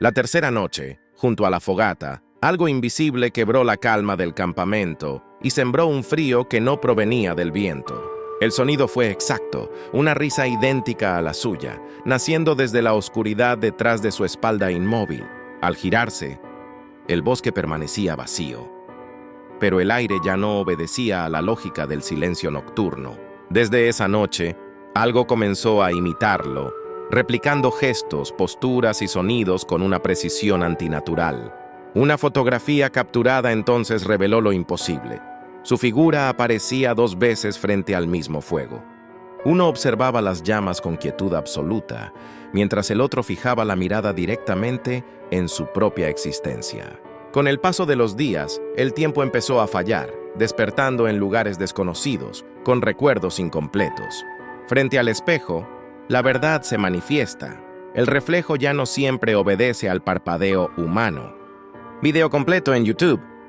La tercera noche, junto a la fogata, algo invisible quebró la calma del campamento y sembró un frío que no provenía del viento. El sonido fue exacto, una risa idéntica a la suya, naciendo desde la oscuridad detrás de su espalda inmóvil. Al girarse, el bosque permanecía vacío. Pero el aire ya no obedecía a la lógica del silencio nocturno. Desde esa noche, algo comenzó a imitarlo, replicando gestos, posturas y sonidos con una precisión antinatural. Una fotografía capturada entonces reveló lo imposible. Su figura aparecía 2 veces frente al mismo fuego. Uno observaba las llamas con quietud absoluta, mientras el otro fijaba la mirada directamente en su propia existencia. Con el paso de los días, el tiempo empezó a fallar, despertando en lugares desconocidos, con recuerdos incompletos. Frente al espejo, la verdad se manifiesta. El reflejo ya no siempre obedece al parpadeo humano. Video completo en YouTube.